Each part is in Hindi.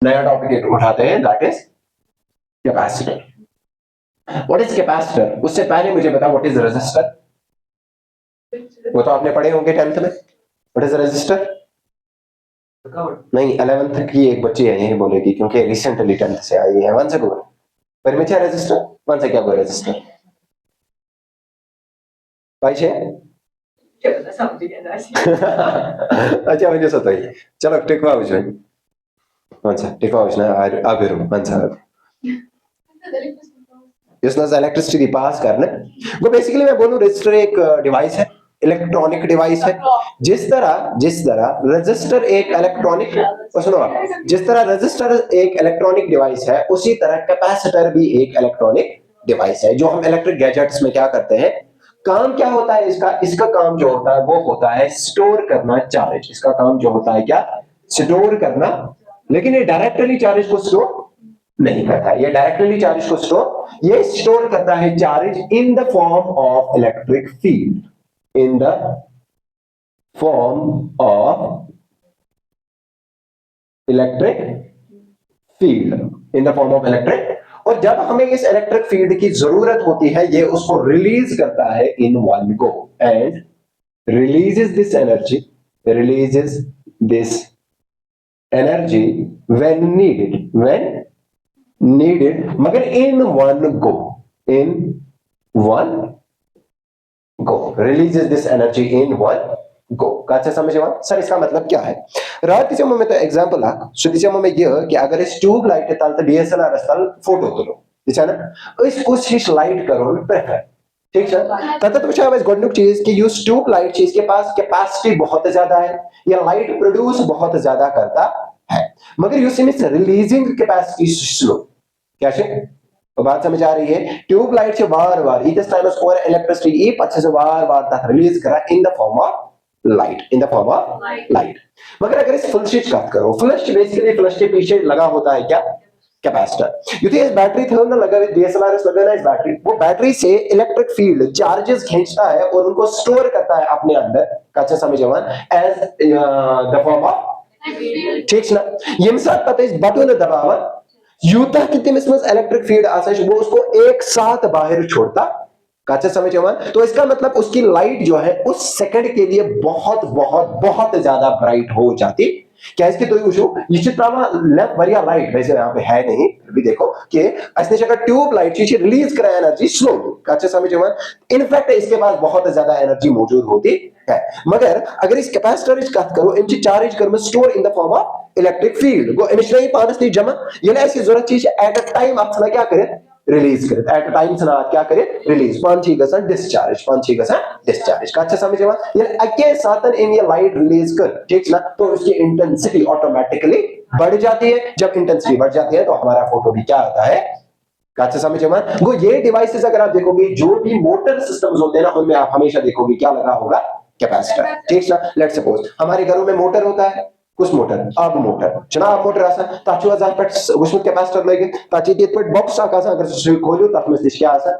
नया टॉपिक उठाते हैं, that is capacitor. What is capacitor? उससे पहले मुझे बता व्हाट इज रेजिस्टर। वो तो आपने पढ़े होंगे 10th में। What is register? नहीं, 11th की एक बच्ची है यही बोलेगी क्योंकि रिसेंटली 10th से आई है। वन से को परमिशन रेजिस्टर वन से क्या को रेजिस्टर भाई छे अच्छा म्हणजे स्वतः चलो टिकवा विषय अच्छा टिकवा विषय अभिरू मंचा इसमें इलेक्ट्रिसिटी पास करने वो बेसिकली मैं बोलूं रजिस्टर एक डिवाइस है, इलेक्ट्रॉनिक डिवाइस है। जिस तरह रजिस्टर एक इलेक्ट्रॉनिक, सुनो आप, जिस तरह रजिस्टर एक इलेक्ट्रॉनिक डिवाइस है उसी तरह कैपेसिटर भी एक इलेक्ट्रॉनिक डिवाइस है। जो हम इलेक्ट्रिक गैजेट्स में क्या करते हैं, काम क्या होता है इसका? इसका काम जो होता है वो होता है स्टोर करना चार्ज। इसका काम जो होता है क्या? स्टोर करना। लेकिन ये डायरेक्टली चार्ज को स्टोर नहीं करता है। ये डायरेक्टली चार्ज को ये स्टोर करता है charge in the form of electric field, in the form of electric field, in the form of electric. और जब हमें इस इलेक्ट्रिक फील्ड की जरूरत होती है ये उसको रिलीज करता है in one go and releases this energy, releases this energy when needed, मगर in one go releases this energy in one go. अच्छा समझे सर इसका मतलब क्या है? रात में तो एग्जांपल में यह कि अगर इस ट्यूब लाइट तल डीएसएलआर फोटो तुलो इस लाइट करो प्रेफर, ठीक है। तब गोडनुक चीज कि यूज ट्यूब लाइट चीज के पास कैपेसिटी बहुत ज्यादा है, या लाइट प्रोड्यूस बहुत ज्यादा करता है, मगर यूज रिलीजिंग कैपेसिटी स्लो। क्या तो बात समझ आ रही है? ट्यूब लाइट से बार बार इस टाइम स्कोर इलेक्ट्रिसिटी ई पछे से बार बार तक रिलीज करा इन the form of light, in the form of light. मगर अगर इस फ्लश बात करो, फ्लश बेसिकली फ्लश के पीछे लगा होता है क्या? कैपेसिटर। यदि इस बैटरी थे ना लगा हुआ डीएसएलआर लगा ना इस बैटरी, वो बैटरी से इलेक्ट्रिक फील्ड चार्जेस खींचता है और उनको स्टोर करता है अपने अंदर। कच्चा समझ एज द फॉर्म ऑफ, ठीक ना? ये साथ पता इस बटन दबावा यूता कितने में इलेक्ट्रिक फील्ड आसाइश वो उसको एक साथ बाहर छोड़ता। काचा समझ तो इसका मतलब उसकी लाइट जो है उस सेकंड के लिए बहुत बहुत बहुत ज्यादा ब्राइट हो जाती। क्या इसकी तो लेफ्ट वरिया लाइट वैसे यहाँ पे है नहीं, भी देखो कि ऐसे जगह ट्यूब लाइट चीज रिलीज करा एनर्जी स्लो। काचा समझ इनफैक्ट इसके पास बहुत ज्यादा एनर्जी मौजूद होती है। मगर अगर इस कैपेसिटर बात करो इनकी चार्ज कर store in the form of electric field गो एमिशन पानस जमा ये ऐसी जरूरत चीज एट अ टाइम आप क्या करे रिलीज करे, एट अ टाइम क्या करे रिलीज, पांची गसन डिस्चार्ज, पांची गसन डिस्चार्ज। का अच्छा समझ ये अके साथन इन ये लाइट रिलीज कर, ठीक ना? तो उसकी इंटेंसिटी ऑटोमेटिकली बढ़ जाती है। जब इंटेंसिटी बढ़ जाती है तो हमारा फोटो भी क्या होता है? अच्छा समझ वो ये डिवाइसेस अगर आप देखोगे जो भी मोटर सिस्टम्स होते हैं ना उनमें आप हमेशा देखोगे क्या लगा होगा? कैपेसिटर, ठीक ना? लेट्स सपोज हमारे घरों में मोटर होता है, कुछ मोटर अब मोटर चुनाव मोटर आसा ताचु हजार पेट उसमें कैपेसिटर लगे ताची ये पेट बॉक्स आका अगर सुई खोलो तब में क्या आसा?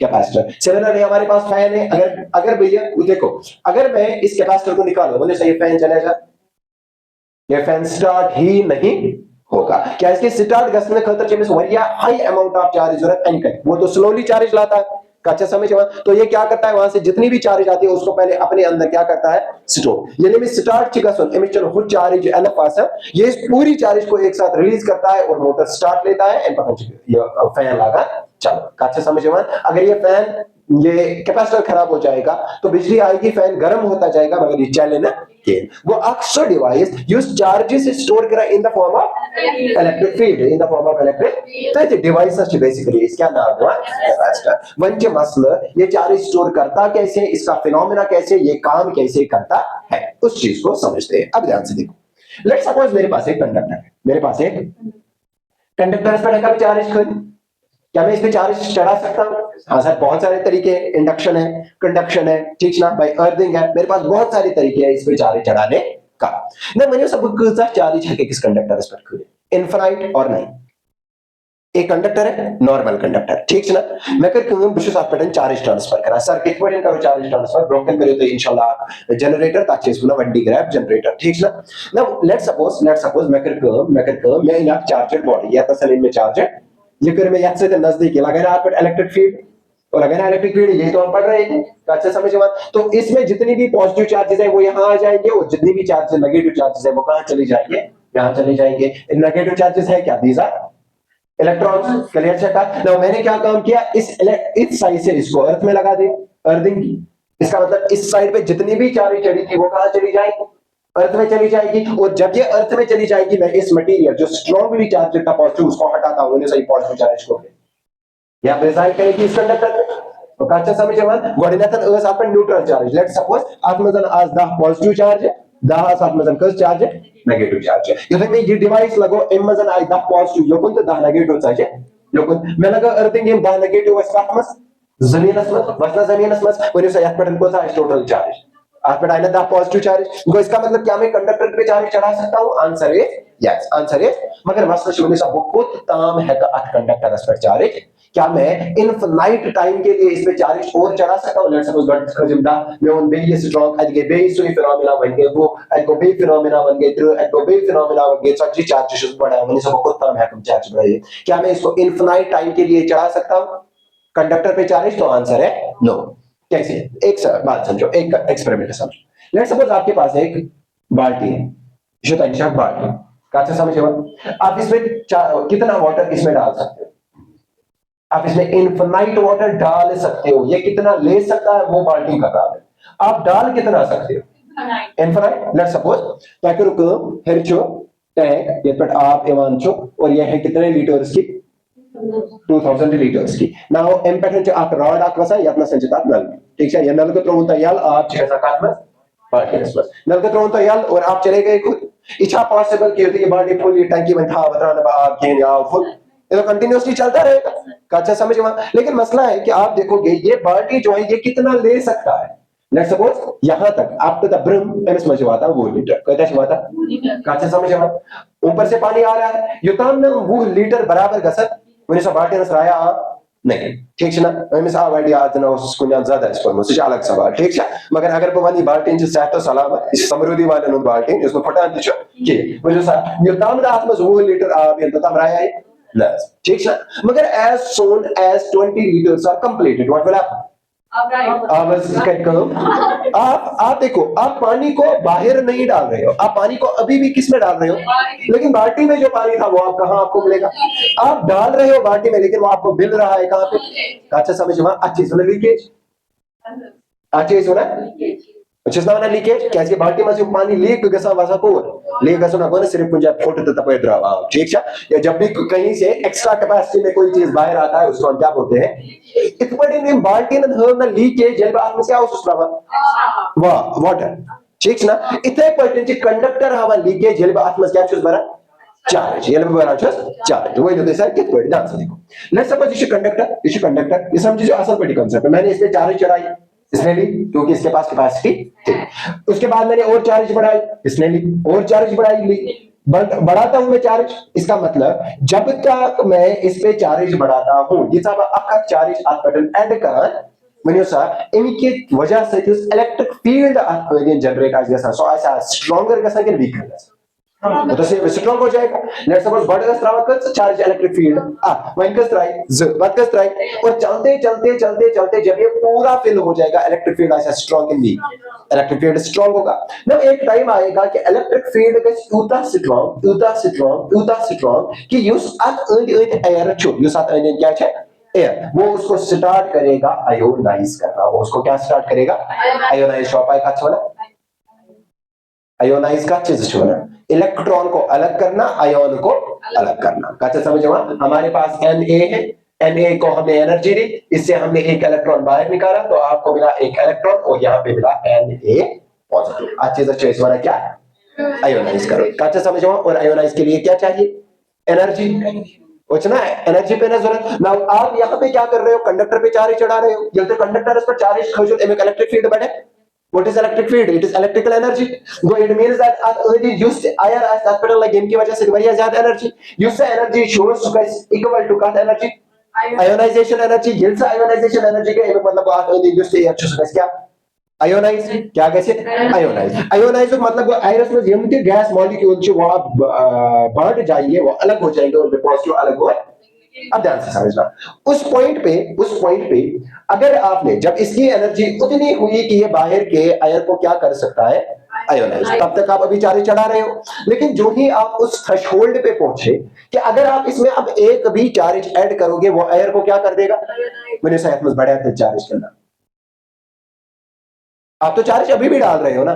कैपेसिटर। सिमिलरली हमारे पास फैन है, अगर भैया देखो अगर मैं इस कैपेसिटर को निकालूं बोले सही फैन चलेगा? ये फैन स्टार्ट ही नहीं होगा। क्या इसके स्टार्ट गसने खतर चाहिए वरिया हाई अमाउंट ऑफ चार्ज जरूरत एनकट, वो तो स्लोली चार्ज लाता है। कच्चा समझ तो ये क्या करता है वहां से जितनी भी चार्ज आती है उसको पहले अपने अंदर क्या करता है? स्टोर। यानी स्टार्ट चिकसन एमिशन हुड चार्ज एनफ पास ये इस पूरी चार्ज को एक साथ रिलीज करता है और मोटर स्टार्ट लेता है एंड ये फैन लगा चलो। कच्चा समझ अगर ये फैन ये कैपेसिटर खराब हो जाएगा तो बिजली आएगी, फैन गर्म होता जाएगा मगर ये चले ना के। वो अक्सर डिवाइस यूज चार्जेस स्टोर करा इन the form of electric field, in the form of electric तो ये डिवाइस बेसिकली इसका नाम हुआ कैपेसिटर। वंच मसला ये चार्ज स्टोर करता कैसे, इसका फिनोमेना कैसे, ये काम कैसे करता है उस चीज को समझते हैं। अब ध्यान से देखो लेट्स सपोज मेरे पास एक कंडक्टर है, मेरे पास एक कंडक्टर इस पर चार्ज कर, क्या मैं इस पे चार्ज चढ़ा सकता हूँ? हाँ सर बहुत सारे तरीके, इंडक्शन है, कंडक्शन है, ठीक ना भाई, अर्थिंग है, मेरे पास बहुत सारे तरीके हैं इस पे चार्ज चढ़ाने का। ना मैंने सब चार्ज है किस कंडक्टर इस पर इनफाइनाइट और नहीं एक कंडक्टर है नॉर्मल कंडक्टर ठीक है ना मैं कर बस अत पे चार्ज ट्रांसफर कर सर कित पे करो चार्ज ट्रांसफर ब्रोकन करो तो इंशाल्लाह जनरेटर तक ना वन डी ग्रैप जनरेटर ठीक है ना लेट्स सपोज मैं कर मैं या चार्जर बॉडी या तसल में चार्जर ये कर मैं से नजदीक लगाना आप इलेक्ट्रिक फील्ड और लगाना इलेक्ट्रिक फील्ड यही तो हम पढ़ रहे थे अच्छा समझ में तो इसमें जितनी भी पॉजिटिव चार्जेस है वो यहाँ आ जाएंगे और जितनी भी चार्जेस नेगेटिव चार्जेस है वो कहाँ चली जाएंगे यहाँ चले जाएंगे नेगेटिव चार्जेस है क्या दीज आर इलेक्ट्रॉन्स क्लियर चेका ना मैंने क्या काम किया इस साइड से इसको अर्थ में लगा दिया अर्थिंग की इसका मतलब इस साइड पे जितनी भी चार्ज चढ़ी थी वो कहां चली जाएगी अर्थ में चली जाएगी और जब ये अर्थ में चली जाएगी मैं इस मटेरियल जो स्ट्रांगली चार्ज था पॉजिटिव उसको हटाता हूं सही पॉजिटिव चार्ज को या प्रेजेंट करेगी इस कंडक्टर पे तो काचा समझ गोडिनथन अस आप न्यूट्रल चार्ज लेट्स सपोज आत्मजन आज 10 पॉजिटिव चार्ज 10 आत्मजन कस चार्ज नेगेटिव चार्ज युथे में ये डिवाइस लगो एमजन आई 10 पॉजिटिव योकुन तो 10 नेगेटिव चार्ज योकुन मैं लगा अर्थिंग गेम 10 नेगेटिव वस काटमस जमीनस में वसना जमीनस में वने से एक को था टोटल चार्ज आप पे आइना 10 पॉजिटिव चार्ज को इसका मतलब क्या मैं कंडक्टर पे चार्ज चढ़ा सकता हूं answer is yes answer is मगर मसला शुरू से बहुत ताम है का अट कंडक्टर पर चार्ज क्या मैं इनफिनाइट टाइम के लिए इस पे चार्ज और चढ़ा सकता हूं लेट्स सपोज गॉट खजिमदा मैं उन बे स्ट्रांग आज के बे सुई फिनोमेना बन गए वो आज को बे फिनोमेना बन गए थ्रू आज को बे फिनोमेना बन गए सच्ची चार्जेस बढ़ा मैंने सब को ताम है कम चार्ज बढ़ाए क्या मैं इसको इनफिनाइट टाइम के लिए चढ़ा सकता हूं कंडक्टर पे चार्ज तो आंसर है नो कैसे एक बात समझो एक एक्सपेरिमेंट समझो लेट्स सपोज आपके पास एक बाल्टी है शतंशक बाल्टी कैसे समझो आप इसमें कितना वाटर इसमें डाल सकते हो आप इसमें इनफिनाइट वाटर डाल सकते हो ये कितना ले सकता है वो बाल्टी का काम है आप डाल कितना सकते हो इनफिनाइट लेट्स सपोज ताकि रुको हेरचो टैंक ये पर आप इवान छो और ये है कितने लीटर्स की 2000 लीटर्स की नाउ एम्पेटेंट आप रॉड आप वसा यातना संचित नल ठीक है ये नल को त्रोन तयाल आप जैसा काट में बाल्टी में नल को त्रोन तयाल और आप चले गए खुद इच्छा पॉसिबल की ये बाल्टी फुल ये टंकी में था बताना आप के या फुल ये तो कंटिन्यूअसली चलता रहेगा अच्छा समझ में लेकिन मसला है कि आप देखोगे ये बाल्टी जो है ये कितना ले सकता है लेट्स सपोज यहां तक आप द ब्रिम एमएस में जवाता वो लीटर कहता है जवाता अच्छा समझ में ऊपर से पानी आ रहा है युताम में वो लीटर बराबर गसत मैंने सब बाल्टी नसराया नहीं ठीक है ना एमएस आ आइडिया आतना उसको ज्यादा इस पर मुझे अलग सवाल ठीक है मगर अगर पवानी बाल्टी जो सहत सलाम इस समृद्धि वाले नो बाल्टी इसको फटा दिशो के वो जो सा युताम द आत्मा वो लीटर आ भी तो तमराया है less ठीक है मगर as soon as 20 liters are completed what will happen आप देखो आप पानी को बाहर नहीं डाल रहे हो आप पानी को अभी भी किस में डाल रहे हो लेकिन बाल्टी में जो पानी था वो आप कहां आपको मिलेगा आप डाल रहे हो बाल्टी में लेकिन वो आपको मिल रहा है कहां पे अच्छा समझ में अच्छी सुना लीकेज अच्छी सुना जिसना वाला लीकेज कैसे बाल्टी में से पानी लीक गसा वसा को लीक गसा ना कोने सिर्फ कुंजा फोट तक पे ड्रा ठीक है या जब भी कहीं से एक्स्ट्रा कैपेसिटी में कोई चीज बाहर आता है उसको हम क्या बोलते हैं इतने में बाल्टी में ना लीकेज जब आप में से आओ सुस्रावा वाह वाटर ठीक ना इतने परसेंट कंडक्टर हवा लीकेज जब आप में क्या चीज भरा चार्ज ये बरा चार्ज वही तो सर कित पॉइंट ध्यान से देखो लेट्स सपोज इशू कंडक्टर ये समझिए जो असल पड़ी कांसेप्ट है मैंने इसमें चार्ज चढ़ाई इसने ली क्योंकि इसके पास कैपेसिटी थी उसके बाद मैंने और चार्ज बढ़ाई इसने ली और चार्ज बढ़ाई ली बढ़ाता हूं मैं चार्ज इसका मतलब जब तक मैं इस पे चार्ज बढ़ाता हूं ये सब आपका चार्ज आप बटन ऐड करा मैंने सा इनके वजह से जो इलेक्ट्रिक फील्ड आप जनरेट आज जैसा सो ऐसा स्ट्रॉन्गर कैसा कि वीकर तो से स्ट्रांग हो जाएगा लेट्स सपोज बट का स्ट्रावक चार्ज इलेक्ट्रिक फील्ड वन का स्ट्राइक बात का स्ट्राइक और चलते जब ये पूरा फिल हो जाएगा इलेक्ट्रिक फील्ड ऐसा strong in weak electric field strong होगा ना एक टाइम आएगा कि इलेक्ट्रिक फील्ड का यूता स्ट्रांग कि यूज अट एयर छु यूज अट क्या है एयर वो उसको स्टार्ट करेगा आयोनाइज करना वो उसको क्या स्टार्ट करेगा आयोनाइज शॉप आएगा अच्छा वाला आयोनाइज का चीज छोड़ना इलेक्ट्रॉन को अलग करना आयोन को अलग करना कैसे समझो हमारे पास Na है Na को हमने एनर्जी दी इससे हमने एक इलेक्ट्रॉन बाहर निकाला तो आपको मिला एक इलेक्ट्रॉन और यहाँ पे मिला Na पॉजिटिव अच्छे से चॉइस वाला क्या आयोनाइज करो कैसे समझो और आयोनाइज के लिए क्या चाहिए एनर्जी उतना एनर्जी पे ना जरूरत ना आप यहाँ पे क्या कर रहे हो कंडक्टर पे चार्ज चढ़ा रहे हो जब तक कंडक्टर इस पर चार्ज खोजो इलेक्ट्रिक फील्ड बढ़े What is electric field? It is electrical energy. So it means that the used air as hospital like game की वजह से बढ़िया ज़्यादा energy. Used energy shows equal to क्या energy? Ionization energy. ये से ionization energy के मतलब आप used air shows क्या? आयोनाइज क्या कैसे आयोनाइज आयोनाइज मतलब वो आयरस में यम के गैस मॉलिक्यूल जो वो बढ़ जाएंगे वो अलग हो जाएंगे उनमें पॉजिटिव अलग हो अब ध्यान से समझना उस पॉइंट पे अगर आपने जब इसकी एनर्जी उतनी हुई कि ये बाहर के आयर को क्या कर सकता है आयोनाइज तब तक आप अभी चार्ज चढ़ा रहे हो लेकिन जो ही आप उस थ्रेशोल्ड पे पहुंचे कि अगर आप इसमें अब एक भी चार्ज ऐड करोगे वो आयर को क्या कर देगा मैंने शायद में बढ़िया चार्ज करना आप तो चार्ज अभी भी डाल रहे हो ना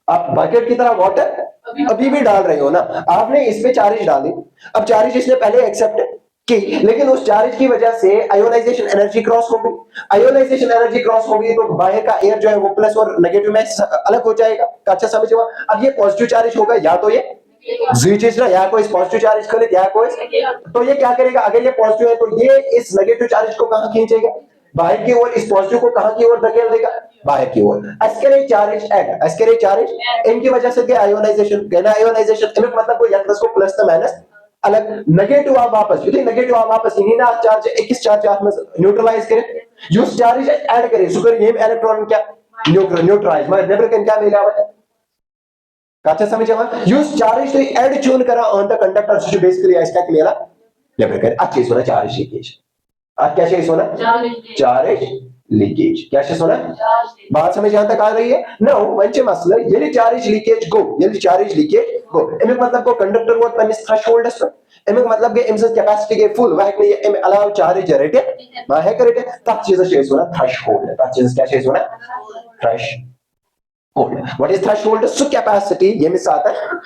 आप बकेट की तरह वाटर अभी भी डाल रहे हो ना आपने इस पे चार्ज डाली अब चार्ज इसने पहले एक्सेप्ट की लेकिन उस चार्ज की वजह से आयोनाइजेशन एनर्जी क्रॉस हो गई आयोनाइजेशन एनर्जी क्रॉस हो गई तो बाहर का एयर जो है वो प्लस और नेगेटिव में अलग हो जाएगा अच्छा समझ हुआ अब ये पॉजिटिव चार्ज होगा या तो ये स्विच ना या कोई पॉजिटिव चार्ज करे या कोई तो ये क्या करेगा अगर ये पॉजिटिव है तो ये इस नेगेटिव चार्ज को कहां खींचेगा बाहर की ओर इस पॉजिटिव को कहां की ओर धकेल देगा बाहर की ओर एस्केरेज चार्ज इनकी वजह से क्या आयोनाइजेशन कहना आयोनाइजेशन मतलब कोई प्लस को प्लस तो माइनस अलग नेगेटिव आप वापस यदि नेगेटिव आप वापस इन्हीं ना चार्ज 21 चार्ज आप में न्यूट्रलाइज करें यूज चार्ज ऐड करें सुपर ये इलेक्ट्रॉन क्या न्यूट्रलाइज मतलब नेबर क्या मिला हुआ है काचा समझ आवा यूज चार्ज तो ऐड ट्यून करा ऑन द कंडक्टर जो बेसिकली इसका क्लियर नेबर कर अच्छी सोना चार्ज लीकेज आज क्या चाहिए सोना चार्ज लीकेज क्या चाहिए सोना बात समझ यहां तक आ रही है नो मंचे मसला ये चार्ज लीकेज गो इनमें मतलब को कंडक्टर वो पनिस थ्रेशोल्ड है इनमें मतलब के इमस कैपेसिटी के फुल वह नहीं इम अलाउ चार्ज रेट मा है करे तब चीज चाहिए सोना थ्रेशोल्ड तब चीज क्या चाहिए सोना threshold what is threshold so capacity ये में आता है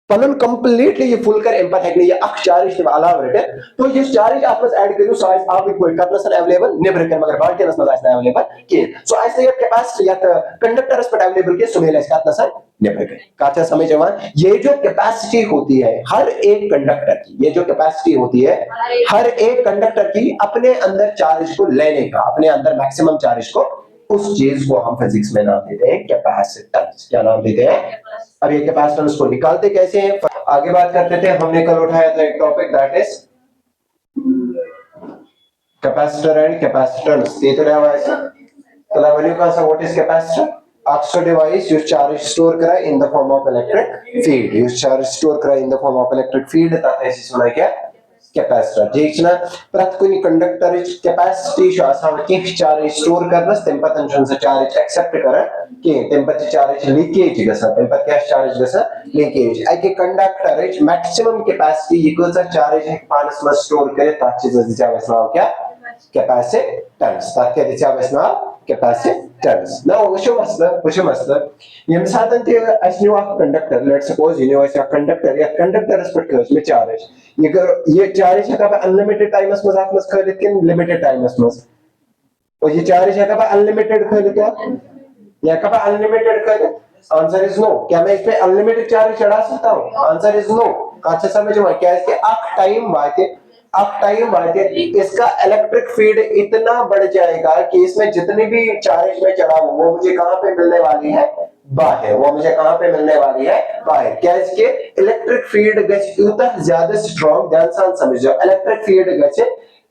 पलन कंप्लीटली ये फुल कर एम्पर है ये अख चार्ज में अलाव रेट तो ये चार्ज आप में ऐड करियो साइज आप कोई करनसन अवेलेबल नेबर कर मगर बाल्टी नस में अवेलेबल के सो ऐसे ये कैपेसिटी या कंडक्टर पर अवेलेबल के सुमेल इसका नसन नेबर कर काचा समझ जवान ये जो कैपेसिटी होती है हर एक कंडक्टर की ये जो कैपेसिटी होती है हर एक कंडक्टर की अपने अंदर चार्ज को लेने का अपने अंदर मैक्सिमम चार्ज को उस चीज को हम फिजिक्स में नाम देते हैं कैपेसिटेंस क्या नाम देते हैं अब ये कैपेसिटेंस को निकालते कैसे हैं आगे बात करते थे हमने कल उठाया था एक topic that is capacitor and capacitance ये तो रहा है तो वैल्यू का सा what is capacitor Oxford device use charge store करा in the form of electric field use charge store करा in the form of electric field तथा ऐसी सुना क्या कैपेसिटर ठीक ना प्रत कोई कंडक्टर कैपेसिटी जो आसा की चार्ज स्टोर करनस तेम पतन से चार्ज एक्सेप्ट कर के तेम पत चार्ज लीकेज गसा तेम पत क्या चार्ज गसा लीकेज आके कंडक्टर मैक्सिमम कैपेसिटी ये को चार्ज है पानस में स्टोर करे ता चीज दिया वसना क्या कैपेसिटेंस ता क्या दिया वसना कैपेसिटेंस now वशो मसला यम साधन ते असन्यू of conductor let's suppose you know ऐसा कंडक्टर या कंडक्टर रिस्पेक्ट कर में चार्ज ये चार्ज है का अनलिमिटेड टाइम में आप मस कर लेकिन लिमिटेड टाइम में और ये चार्ज है का अनलिमिटेड कर लेते या का अनलिमिटेड कर आंसर इज नो क्या मैं इस पे अनलिमिटेड चार्ज चढ़ा सकता हूं आंसर इज नो अच्छा समझ में क्या इसके अब टाइम बाटे इसका इलेक्ट्रिक फील्ड इतना बढ़ जाएगा कि इसमें जितनी भी चार्ज में चढ़ा हूं वो मुझे कहां पे मिलने वाली है बाहर वो मुझे कहां पे मिलने वाली है बाहर क्या इसके इलेक्ट्रिक फील्ड गच उतना ज्यादा स्ट्रांग ध्यान से समझो इलेक्ट्रिक फील्ड गच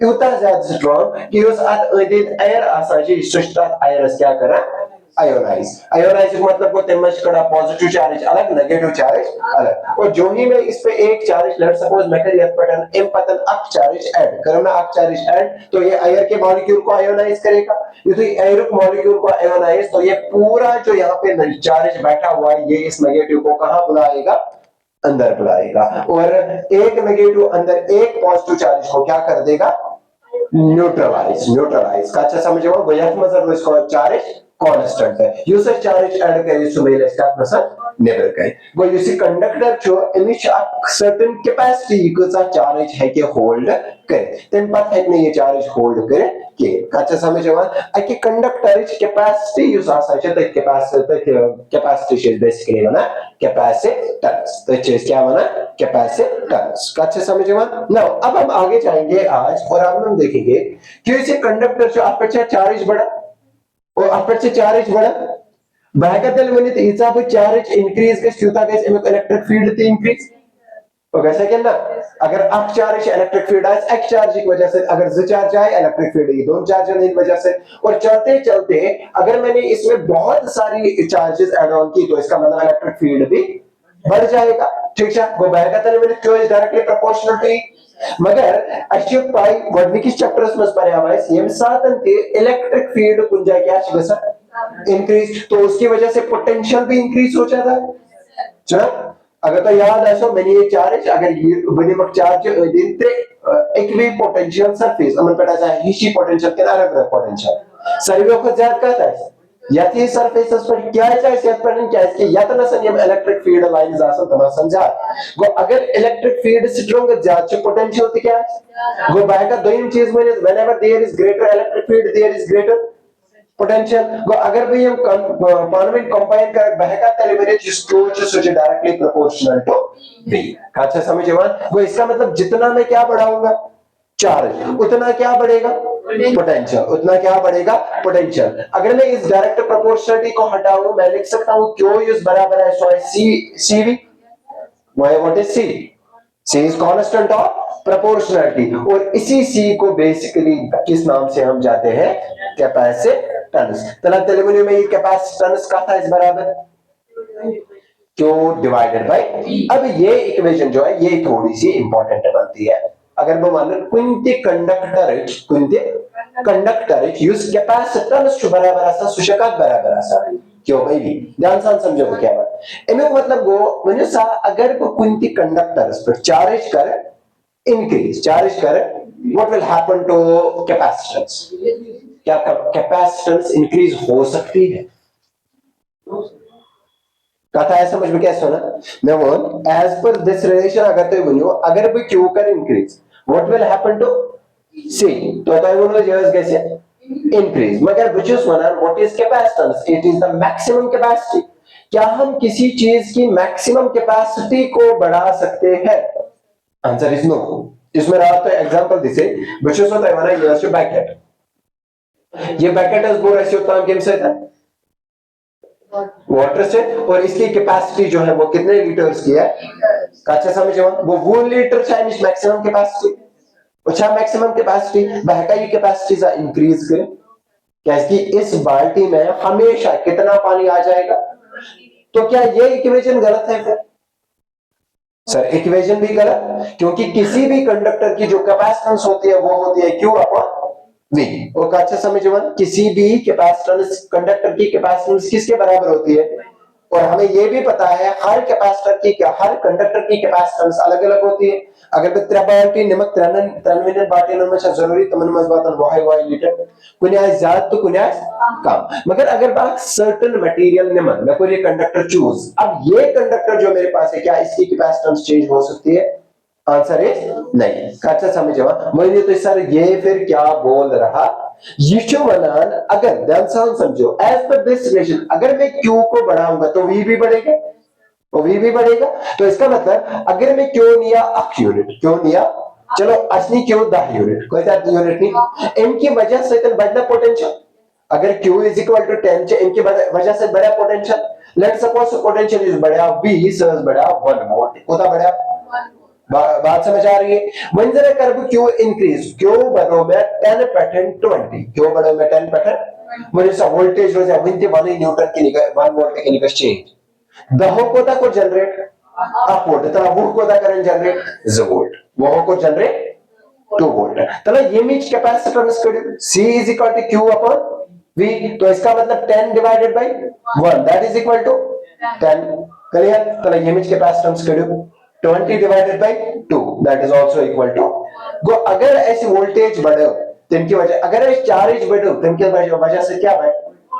उतना ज्यादा स्ट्रांग कि उस दिन एयर आसाजी सुस्तात एयर क्या करा आयोनाइज मतलब को तेमच कड़ा पॉजिटिव चार्ज अलग नेगेटिव चार्ज अलग और जो ही मैं इस पे एक चार्ज लेट सपोज मैं कर पटन एम पतन अप चार्ज ऐड करूं ना अप चार्ज ऐड तो ये एयर के मॉलिक्यूल को आयोनाइज करेगा यदि एयर के मॉलिक्यूल को आयोनाइज तो ये पूरा जो यहां पे चार्ज बैठा हुआ है ये इस नेगेटिव को कहां बुलाएगा अंदर बुलाएगा और एक नेगेटिव अंदर एक पॉजिटिव चार्ज को क्या कर देगा न्यूट्रलाइज का अच्छा समझो वो यहां मतलब इसको चार्ज कांस्टेंट है यूजर चार्ज ऐड करे सुमेल इसका मतलब नेबर कहे वो यूसी कंडक्टर जो इनिश सर्टेन कैपेसिटी को चार्ज है के होल्ड करे तेन पर है ने ये चार्ज होल्ड करे के अच्छा समझो कि कंडक्टर कैपेसिटी यूज आसा है तो कैपेसिटी इज बेसिकली ना कैपेसिटेंस तो चीज क्या बना कैपेसिटेंस अच्छा समझो नाउ अब हम आगे जाएंगे आज और अब हम देखेंगे कि इसे कंडक्टर जो अपर्चर चार्ज बढ़ा और अपर्चर चार्ज बढ़ा बहका तेल वनित इचा बह चार्ज इंक्रीज गस त्यूता गस अमुक इलेक्ट्रिक फील्ड ते इंक्रीज वैसे क्या ना अगर अख चार्ज इलेक्ट्रिक फील्ड आए एक चार्ज की वजह से अगर दो चार्ज आए इलेक्ट्रिक फील्ड की दोनों चार्ज की वजह से और चलते चलते अगर मैंने इसमें बहुत सारी चार्जेस ऐड ऑन की तो इसका मतलब इलेक्ट्रिक फील्ड भी बढ़ जाएगा ठीक है वो बहका तेल वनित क्यों इज डायरेक्टली प्रोपोर्शनल टू मगर अच्छी पाई गडनिकिस चैप्टर्स में पढ़ा हुआ है यम सातन ते इलेक्ट्रिक फील्ड कुन जाए क्या गसा इंक्रीज तो उसकी वजह से पोटेंशियल भी इंक्रीज हो जाता है चलो अगर तो याद आसो मैंने ये चार्ज अगर ये बने मक चार्ज दिनते एक भी पोटेंशियल सरफेस अमन पता है हिशी पोटेंशियल के अलग अलग पोटेंशियल सर्वे को ज्यादा कहता है या तो सरफेसेस पर क्या है सेट पर क्या है या तो ना ये इलेक्ट्रिक फील्ड लाइंस आसन तमा समझा गो अगर इलेक्ट्रिक फील्ड स्ट्रांग ज्यादा पोटेंशियल तो क्या है गो बाय का दोयम चीज में whenever there is greater electric field there is greater potential गो अगर भी हम पार्लियामेंट कंबाइन कर बहका तेलिबरे जिसको जो डायरेक्टली प्रोपोर्शनल टू बी अच्छा समझे वो इसका मतलब जितना मैं क्या बढ़ाऊंगा चार्ज उतना क्या बढ़ेगा पोटेंशियल उतना क्या बढ़ेगा पोटेंशियल अगर मैं इस डायरेक्ट प्रोपोर्शनलिटी को हटाऊं मैं लिख सकता हूं क्यू इज बराबर है so C CV what is C C is constant of proportionality और इसी सी को बेसिकली किस नाम से हम जाते हैं कैपेसिटेंस तला तेलुगु में ये कैपेसिटेंस का था इस बराबर क्यू डिवाइडेड बाय अब ये इक्वेशन जो है ये थोड़ी सी इंपॉर्टेंट बनती है अगर मैं मान लो कुंती कंडक्टर यूज कैपेसिटेंस छु बराबर असा सुशकात बराबर असा क्यों भाई भी ध्यान से समझो क्या बात इमे मतलब गो म्हणजे सा अगर को कुंती कंडक्टर्स पर चार्ज कर इंक्रीज चार्ज कर what will happen to capacitance क्या कैपेसिटेंस इंक्रीज हो सकती है कथा है समझ में कैसे होना मैं बोल एज पर दिस रिलेशन अगर तो बनियो अगर भी क्यू कर increase what will happen to C तो बोलो जस्ट कैसे इंक्रीज मगर which is one what is capacitance it is the maximum capacity क्या हम किसी चीज की मैक्सिमम कैपेसिटी को बढ़ा सकते हैं आंसर इज नो इसमें रहा तो एग्जांपल दिसे व्हिच इज होता है माना ये जो बैकेट ये बैकेट इज बोर ऐसे काम केम से था वाटर से और इसकी कैपेसिटी जो है वो कितने लीटर्स की है अच्छा समझे वो 1 लीटर चाइनीज मैक्सिमम कैपेसिटी अच्छा मैक्सिमम कैपेसिटी बहका ये कैपेसिटी सा इंक्रीज करे कैसे इस बाल्टी में हमेशा कितना पानी आ जाएगा तो क्या ये इक्वेशन गलत है फिर सर इक्वेशन भी गलत क्योंकि किसी भी कंडक्टर की जो कैपेसिटेंस होती है वो होती है क्यू अपॉन वी और अच्छा समझे किसी भी कैपेसिटेंस कंडक्टर की कैपेसिटेंस किसके बराबर होती है और हमें ये भी पता है हर कैपेसिटर की हर कंडक्टर की कैपेसिटेंस अलग अलग होती है अगर बे त्रे बाल्टी नमक 93 बाल्टी में जरूरी तमन मज बातन वाई लीटर कुने ज्यादा तो कुने कम मगर अगर बात सर्टेन मटेरियल नमक मैं कोई कंडक्टर चूज अब ये कंडक्टर जो मेरे पास है क्या इसकी कैपेसिटेंस चेंज हो सकती है आंसर इज नहीं अच्छा समझे मुझे तो सर ये फिर क्या बोल रहा यीशु वनान अगर ध्यान से समझो एज पर दिस रिलेशन अगर मैं क्यू को बढ़ाऊंगा तो वी भी बढ़ेगा तो वी भी बढ़ेगा तो इसका मतलब अगर मैं क्यू निया अख यूनिट क्यों निया चलो असली क्यू 10 यूनिट कोई सा यूनिट नहीं इनकी वजह से तो बढ़ना पोटेंशियल अगर Q is equal to 10 इनकी वजह से बढ़ा potential let suppose potential is बढ़ा 20 सर्स बढ़ा 1 वोल्ट कोता बढ़ा बात समझ आ रही है मंजर करब क्यू इंक्रीज क्यू बढ़ो में 10% 20 क्यू बढ़ो में 10% मुझे सा वोल्टेज हो जाए 1 न्यूटन की 1 वोल्ट की निकल चेंज दहो कोता को जनरेट अप वोल्ट तला वो कोता करंट जनरेट ज वोल्ट वो को जनरेट 2 वोल्ट तला ये मीच कैपेसिटेंस को C is equal to Q upon V तो इसका मतलब 10 divided by 1 that is equal to 10 clear तला ये मीच कैपेसिटेंस को 20 divided by 2 that is also equal to गो अगर ऐसी वोल्टेज बढ़े तिनकी वजह अगर ऐसी चार्ज बढ़े तिनकी वजह से क्या बढ़े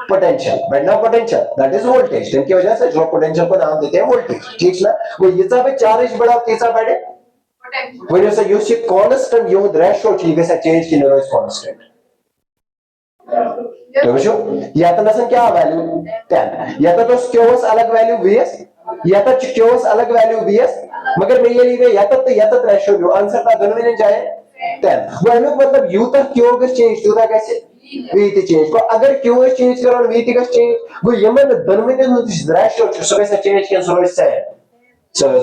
पोटेंशियल बढ़ना पोटेंशियल दैट इज वोल्टेज तिनकी वजह से जो पोटेंशियल को नाम देते हैं वोल्टेज ठीक ना वो ये सब चार्ज बढ़ा तीसरा बढ़े वजह से यू सी कांस्टेंट यो रेशियो चीज से चेंज की नो इज कांस्टेंट तो बच्चों या तो नसन क्या वैल्यू 10 या तो क्योस अलग वैल्यू vs या तो क्योस अलग वैल्यू vs मगर मैं ये नहीं या तो रेशियो जो आंसर था दोनों में जाए 10 वो हमें मतलब यू तक क्यों के चेंज होता कैसे वीटी चेंज को अगर क्यों चेंज करो वीटी का चेंज गो यमन दनवने रेशियो सो गस चेंज कैन सो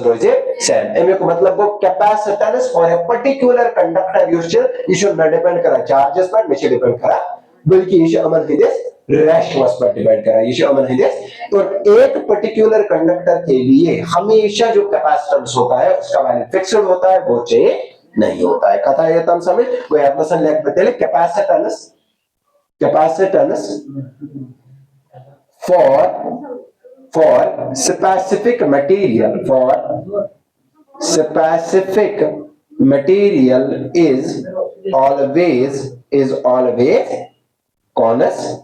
रोज सेम एमे को मतलब गो capacitance for a particular conductor you should not depend करा चार्जेस पर मे डिपेंड करा बल्कि ये अमन हिदेस रेशियोस पर डिपेंड करा ये अमन हिदेस तो एक पर्टिकुलर कंडक्टर के लिए हमेशा जो कैपेसिटेंस होता है उसका वैल्यू फिक्स्ड होता है वो चेंज नहीं होता है कथा ये तुम समझ वो अपना लेख बतेले capacitance for specific material is always constant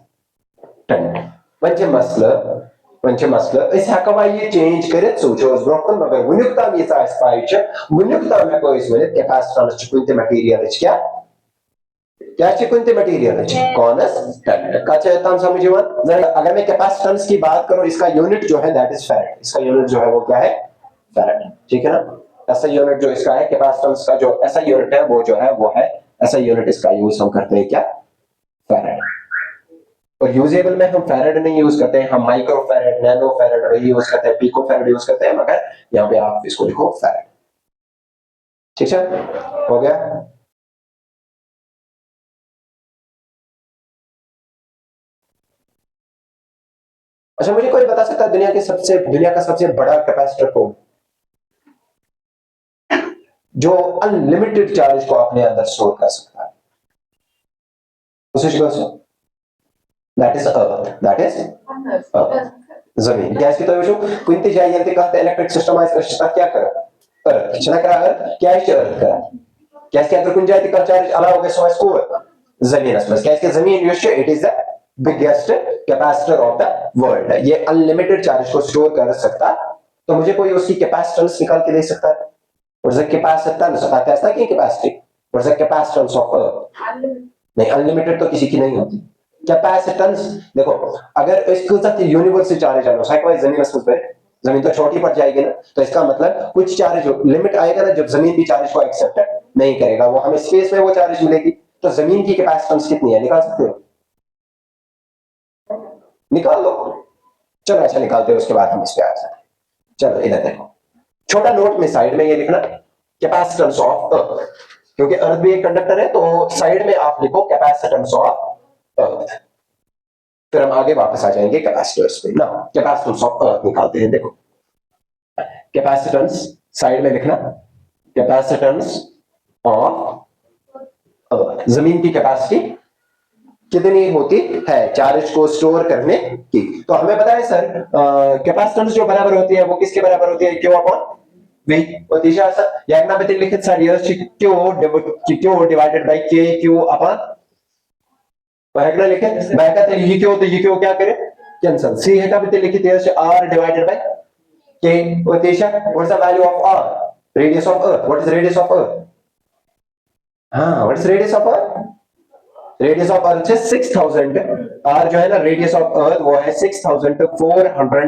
म्हणजे मसलं इस हकवा ये चेंज करे सोचो ब्रोकन मगर वुनुक्ता में इस पाइच वुनुक्ता में कोई इसमें कैपेसिटेंस कुंते मटेरियल क्या कुंते मटेरियल कांस्टेंट का चाहता समझिए जरा अगर मैं कैपेसिटेंस की बात करूं इसका यूनिट जो है दैट इज फैराड इसका यूनिट जो है वो क्या है फैराड ठीक है ना ऐसा यूनिट जो इसका है कैपेसिटेंस का जो ऐसा यूनिट है वो जो है वो है ऐसा यूनिट इसका यूज हम करते हैं क्या फैराड और यूजेबल में हम फैराड नहीं यूज करते हैं हम माइक्रो फैराड नैनो फैराड वही यूज करते हैं पिको फैराड यूज करते हैं मगर यहां पे आप इसको लिखो फैराड ठीक है हो गया अच्छा मुझे कोई बता सकता है दुनिया का सबसे बड़ा कैपेसिटर कौन जो अनलिमिटेड चार्ज को अपने अंदर स्टोर कर सकता है दैट इज अर्थ जमीन क्या इसकी तो कुंती जाय यंत्र कहते इलेक्ट्रिक सिस्टम है क्या करा अर्थ चना करा अर्थ क्या है अर्थ करा क्या इसके अंदर कुंती जाय का चार्ज अलाउ हो गया सो इसको जमीन है क्या इसके जमीन it is the biggest capacitor of the world ये अनलिमिटेड चार्ज को स्टोर कर सकता तो मुझे कोई उसकी कैपेसिटेंस निकाल के दे सकता है व्हाट इज द कैपेसिटेंस आता है कि capacity what is the capacitance of earth नहीं अनलिमिटेड तो किसी की नहीं होती कैपेसिटेंस देखो अगर इसको साथ यूनिवर्स से चार्ज आना साइक्वाइज जमीन पे जमीन तो छोटी पड़ जाएगी ना तो इसका मतलब कुछ चार्ज लिमिट आएगा ना जब जमीन भी चार्ज को एक्सेप्ट नहीं करेगा वो हमें स्पेस में वो चार्ज मिलेगी तो जमीन की कैपेसिटेंस कितनी है निकाल सकते हो निकाल लो चलो ऐसा निकालते हैं उसके बाद हम इस पे आ जाते हैं चलो इधर देखो छोटा नोट में साइड में ये लिखना कैपेसिटेंस ऑफ अर्थ क्योंकि अर्थ भी एक कंडक्टर है तो साइड में आप लिखो कैपेसिटेंस ऑफ अर्थ फिर हम आगे वापस आ जाएंगे कैपेसिटर्स पे ना कैपेसिटेंस ऑफ अर्थ निकालते हैं देखो कैपेसिटेंस साइड में लिखना कैपेसिटेंस ऑफ अर्थ जमीन की कैपेसिटी कितनी होती है चार्ज को स्टोर करने की तो हमें पता है सर कैपेसिटेंस जो बराबर होती है वो किसके बराबर होती है क्यू अपॉन वी और दिशा सर या ना बते लिखित सर ये क्यू डिवाइडेड बाय के क्यू अपॉन वहगना लिखे बैका तो ये क्यू क्या करे कैंसिल सी है का बते लिखित ये आर डिवाइडेड बाय के और दिशा what is the value of R radius of earth what is radius of earth हां what is radius of earth radius of earth है 6000 आर जो है ना रेडियस ऑफ अर्थ वो है 6400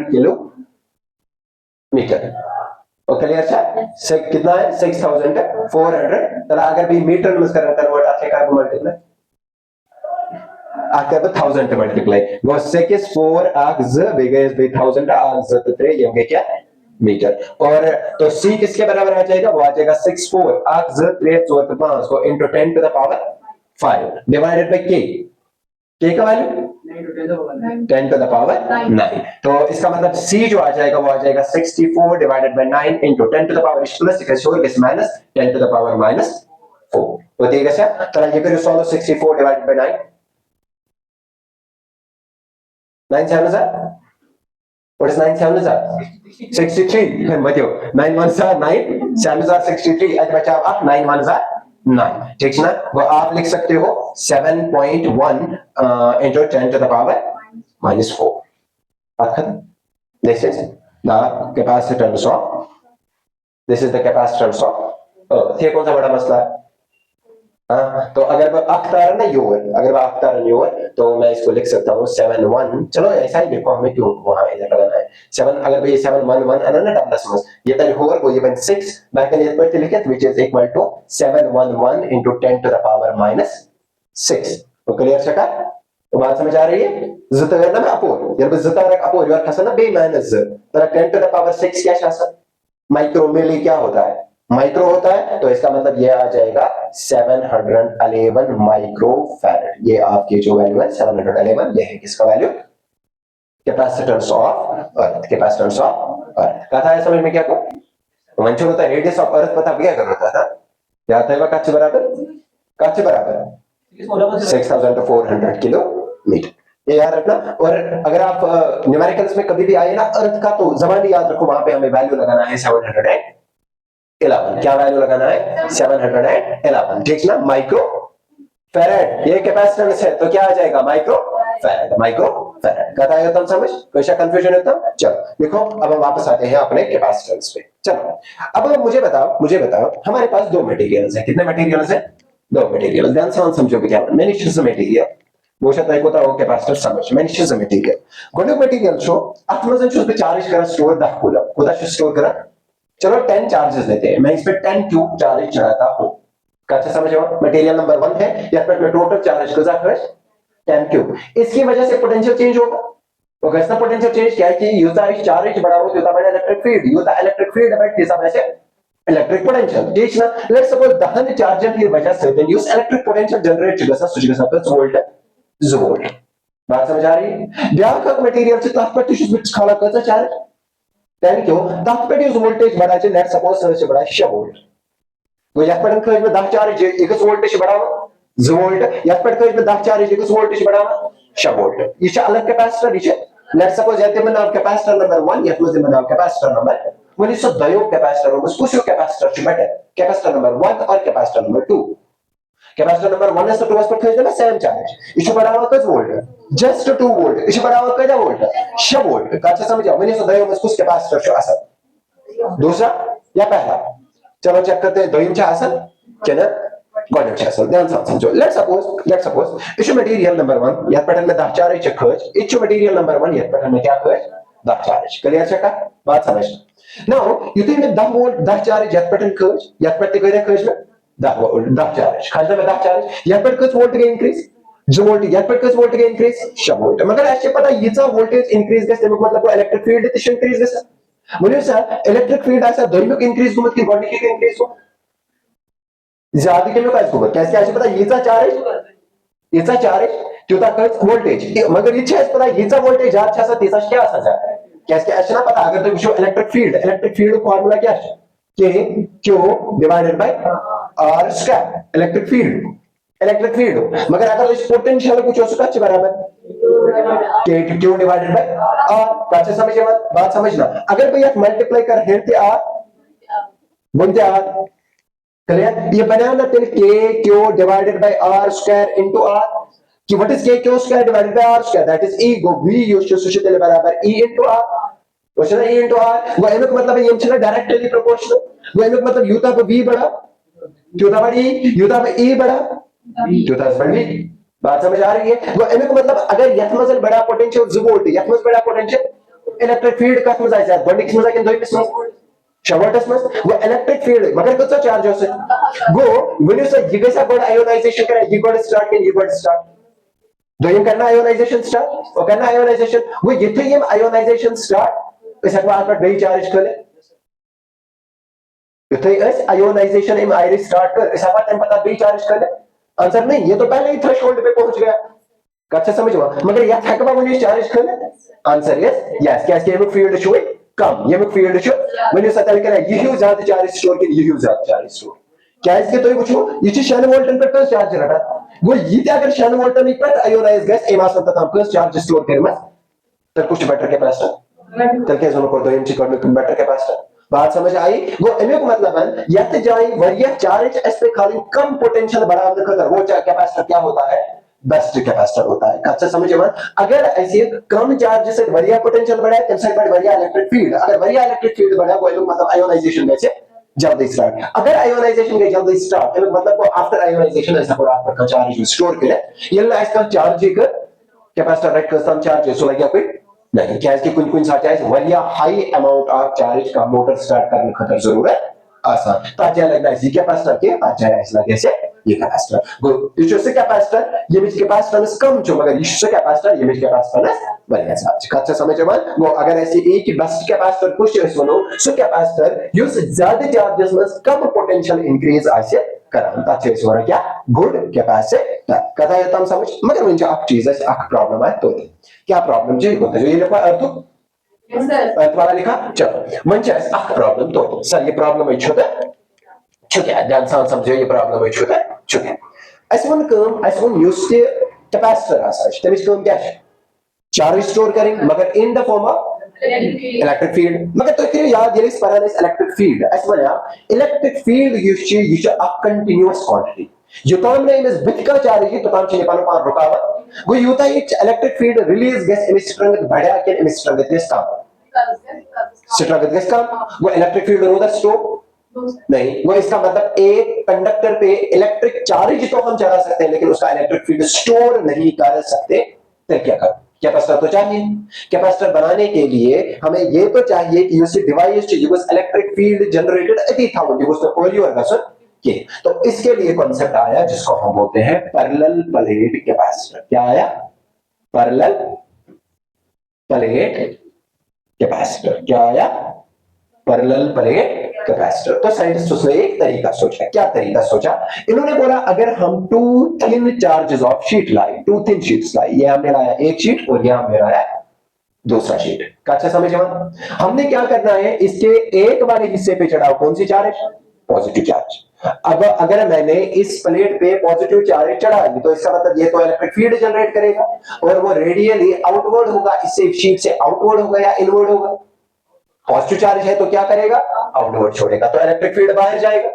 किलोमीटर और क्लियर है कितना है 6400 चला अगर भी मीटर में करना कन्वर्ट आके कर मल्टीप्लाई आके तो 1000 मल्टीप्लाई वो 64 आक्स बिगेस बाय 1000 आक्स तो 3 ये हो गया क्या मीटर और तो c किसके बराबर आ जाएगा वो आ जाएगा 64 आक्स 3 4 5 को into 10 to the power 5 divided by k का वैल्यू 10 to the power 9 तो इसका मतलब c जो आ जाएगा वो आ जाएगा 64 divided by 9 into 10 to the power plus इस minus 10 to the power minus 4 तो ठीक है सर चलो ये करो solve 64 divided by 9 9 7 sir what is 9 7 sir 63 मत 9 1 सर 9 7 सर 63 आज बचा आप 9 1 सर 9 ठीक है ना वो आप लिख सकते हो 7.1 into 10 to the power minus 4 this is the capacitance of ये कौन सा बड़ा मसला है तो अगर मैं अख्तार ना योर अगर मैं अख्तार योर तो मैं इसको लिख सकता हूँ 7 1 चलो ऐसा ही लिखो हमें क्यों वहां इधर लगाना है 7 अगर भाई 7 1 1 अना ना डबल समझ ये तो होगा वो ये बन 6 बैक इन पर लिखे which is equal to 7 1 1 into 10 to the power minus 6 वो क्लियर छका तो बात समझ आ रही है ज तर ना अपोर ये ज तर अपोर योर खसन बे माइनस ज तर 10 टू द पावर 6 क्या शासन माइक्रो मिली क्या होता है माइक्रो होता है तो इसका मतलब ये आ जाएगा 711 माइक्रो फैराड ये आपकी जो वैल्यू है 711 ये है किसका value capacitance of earth capacitance of earth कहा है समझ में क्या को मंचन होता है रेडियस ऑफ अर्थ पता क्या करना था क्या था काच बराबर 6400 किलोमीटर ये याद रखना और अगर आप न्यूमेरिकल्स में कभी भी आए ना अर्थ का तो जबानी याद रखो वहां पे हमें वैल्यू लगाना है 711 क्या वैल्यू लगाना है 711 ठीक ना माइक्रो फेरेड ये कैपेसिटेंस है तो क्या आ जाएगा माइक्रो फेरेड कहता है तुम समझ कोई सा कंफ्यूजन है तुम चलो देखो अब हम वापस आते हैं अपने कैपेसिटेंस पे चलो अब मुझे बताओ हमारे पास दो मटेरियल्स है कितने मटेरियल्स है दो मटेरियल ध्यान से समझो क्या many sheets of material वो शायद एक होता है वो कैपेसिटर समझ many sheets of material gold material शो आत्मजन शो पे चार्ज करा स्टोर दा कूलर कोदा स्टोर करा चलो 10 चार्जेस लेते हैं मैं इस पे 10 क्यूब चार्ज चढ़ाता हूं कैसे समझो मटेरियल नंबर 1 है या फिर टोटल चार्ज का है 10 क्यूब इसकी वजह से पोटेंशियल चेंज होगा तो कैसा पोटेंशियल चेंज क्या है कि यूजा चार्ज बढ़ा हो तो बड़ा इलेक्ट्रिक फील्ड यूजा इलेक्ट्रिक फील्ड बट हिसाब से इलेक्ट्रिक पोटेंशियल ठीक ना लेट्स सपोज दहन चार्जर की वजह से then use electric potential generate गसा सुच गसा प्लस वोल्ट वोल्ट बात समझ आ रही है ब्याक मटेरियल से तात्पर्य टिश्यूज में खाला कसा चार्ज 10 क्यों तात्पर्य यूज वोल्टेज बढ़ाचे लेट्स सपोज से बड़ा 6 वोल्ट तो या पर खर्च में 10 चार्ज 1 वोल्टेज बढ़ावा 2 वोल्ट या पर खर्च में 10 चार्ज 1 वोल्टेज बढ़ावा 6 वोल्ट ये अलग कैपेसिटर ये लेट्स सपोज याते में नाम कैपेसिटर नंबर 1 या तो नाम capacitor number when so dayo capacitor was push your capacitor to better capacitor number 1 और capacitor number 2 capacitor number 1 is to 2 पर खरीदना सेम चार्ज इसे बढ़ावा किस वोल्ट जस्ट 2 वोल्ट इसे बढ़ावा कितना वोल्ट 6 वोल्ट का अच्छा समझ आओ मैंने सो dayo was push capacitor show असर दूसरा या पहला चलो चेक करते हैं दोयम चा असर क्या कौन चा असर ध्यान से समझो लेट्स सपोज इसे मटेरियल नंबर 1 या पैटर्न में 10 चार्ज खर्च इसे मटेरियल नंबर 1 या पैटर्न में क्या खर्च 10 चार्ज क्लियर चेक बात समझ Now, you think में 10 वोल्ट 10 चार्ज यात पैटर्न खर्च यात पैटर्न करे खर्च में 10 वोल्ट 10 चार्ज खाजा में 10 चार्ज यात पैटर्न किस वोल्ट के इंक्रीज जो वोल्ट यात पैटर्न किस वोल्ट के इंक्रीज 6 वोल्ट मगर ऐसे पता येचा वोल्टेज इंक्रीज गस मतलब इलेक्ट्रिक फील्ड तिश इंक्रीज गस म्हणजे सर इलेक्ट्रिक फील्ड ऐसा दोनों के इंक्रीज गुमत की बॉडी के इंक्रीज हो ज्यादा के में काय गुमत कैसे ऐसे पता येचा चार्ज त्योता खर्च वोल्टेज मगर इच्छा है पता येचा वोल्टेज यात छसा तेसा क्या असा कैसे ऐसा ना पता अगर तो जो इलेक्ट्रिक फील्ड फार्मूला क्या है K Q divided by R square electric field मगर अगर इस पोटेंशियल कुछ हो सका बराबर K Q divided by R कैसे समझिए बात समझना अगर भैया मल्टीप्लाई कर हेरते R गुणते R क्लियर ये बनाना फिर K Q divided by R square into R कि what is K Q square divided by R square that is E go V used to सुचित बराबर E into R क्वेश्चन है E into R वो एम का मतलब है ये चला डायरेक्टली प्रोपोर्शनल वो एम का मतलब U था तो V बड़ा Q था बड़ी U था तो E बड़ा Q था बड़ी बात समझ आ रही है वो एम का मतलब अगर यथ मजल बड़ा पोटेंशियल जो वोल्ट यथ मजल बड़ा पोटेंशियल इलेक्ट्रिक फील्ड का मजा है बड़ी किस मजा के दो किस शवर्टस में वो इलेक्ट्रिक फील्ड मगर कुछ चार्ज हो से गो व्हेन यू से ये कैसा बड़ा आयोनाइजेशन करे ये got start can you got start दोयम करना आयोनाइजेशन स्टार्ट और करना आयोनाइजेशन वो यथयम आयोनाइजेशन स्टार्ट इस अखबार पर बे चार्ज कर ले यथयस आयोनाइजेशन इन आयरिस स्टार्ट कर इस अखबार पता बे चार्ज कर ले आंसर नहीं ये तो पहले ही थ्रेशोल्ड पे पहुंच गया अच्छा समझो मगर यह थकवा वो चार्ज कर ले आंसर यस क्या इसके फील्ड शो कम ये फील्ड शो when you सतल करे यही ज्यादा चार्ज स्टोर के यही ज्यादा चार्ज स्टोर क्या इसके तो कुछ ये शन वोल्टन पर कस चार्ज रटा वो ये अगर शन वोल्टन पर आयोनाइज गैस एमा संत हम कस चार्ज स्टोर कर मत तो कुछ बेटर कैपेसिटर तो कैसे उनको दो इंच कर बेटर कैपेसिटर बात समझ आई वो एमे को मतलब है यत जाई वरिया चार्ज इस पे खाली कम पोटेंशियल बढ़ा देकर वो कैपेसिटर क्या होता है बेस्ट कैपेसिटर होता है अच्छा समझे मन अगर ऐसे कम चार्ज से वरिया पोटेंशियल बढ़ा है तब से वरिया इलेक्ट्रिक फील्ड अगर वरिया इलेक्ट्रिक फील्ड बढ़ा वो लोग मतलब आयोनाइजेशन में से जल्दी स्टार्ट अगर आयोनाइजेशन के जल्दी स्टार्ट मतलब वो आफ्टर आयोनाइजेशन ऐसा पूरा आपका चार्ज स्टोर करे ये ला इसका चार्ज कर capacitor right custom charge so लगे कोई नहीं क्या इसके कुछ सा चार्ज वरिया हाई अमाउंट ऑफ चार्ज का मोटर स्टार्ट करने खतर जरूरत आसान ताजा लगना है कैपेसिटर के अच्छा है इस लगे से ये कैपेसिटर गो ये से कैपेसिटर ये मिच कैपेसिटेंस कम जो मगर ये कैपेसिटर ये मिच कैपेसिटेंस बनेगा साथ कच्चा समझ में वो अगर ऐसे एक ही बेस्ट कैपेसिटर कुछ इसवनो सो कैपेसिटर युस ज्यादा चार्जेस में कम पोटेंशियल इंक्रीज आसे करान तथ क्या गुड कैपेसिटर कथा ये तम समझ मगर वंच अख चीज अख प्रॉब्लम है तो क्या प्रॉब्लम जो ये लिखा अर्थ अर्थ वाला लिखा चलो वंच अख प्रॉब्लम तो सर ये प्रॉब्लम है चुके ध्यान सान समझो ये प्रॉब्लम है चुके ऐसे यूज के कैपेसिटर आसा तमिस कम क्या चार्ज स्टोर करें मगर इन the form of electric field मगर तो फिर याद ये पढ़ाने इलेक्ट्रिक फील्ड ऐसे बना electric field use a continuous quantity युताम ने इस बिट का चार्ज तो ताम चीज पान पान रुकावट गो युता इलेक्ट्रिक फील्ड रिलीज गैस इमिस्ट्रंग बढ़िया के इमिस्ट्रंग गैस कम स्ट्रंग गैस कम वो इलेक्ट्रिक फील्ड होता स्टोर नहीं वो इसका मतलब एक कंडक्टर पे इलेक्ट्रिक चार्ज तो हम चला सकते हैं लेकिन उसका इलेक्ट्रिक फील्ड स्टोर नहीं कर सकते तो क्या कर कैपेसिटर तो चाहिए कैपेसिटर बनाने के लिए हमें ये तो चाहिए कि यूसी डिवाइस जो इलेक्ट्रिक फील्ड जनरेटेड अति था वो जो कोई और गसन ये तो इसके लिए कॉन्सेप्ट आया जिसको हम बोलते हैं पैरेलल प्लेट कैपेसिटर क्या आया पैरेलल प्लेट कैपेसिटर क्या आया पैरेलल प्लेट कैपेसिटर तो साइंटिस्ट उसने एक तरीका सोचा क्या तरीका सोचा इन्होंने बोला अगर हम two thin charges of sheet लाए टू थिन शीट्स लाए ये हमने लाया एक शीट और ये हमने लाया दूसरा शीट अच्छा समझ में हमने क्या करना है इसके एक वाले हिस्से पे चढ़ाओ कौन सी चार्ज पॉजिटिव चार्ज अब अगर मैंने इस प्लेट पे पॉजिटिव चार्ज चढ़ा दी तो इसका मतलब ये तो इलेक्ट्रिक फील्ड जनरेट करेगा और वो रेडियली आउटवर्ड होगा इससे शीट से आउटवर्ड होगा या इनवर्ड होगा पॉजिटिव चार्ज है तो क्या करेगा आउटवर्ड छोड़ेगा तो इलेक्ट्रिक फील्ड बाहर जाएगा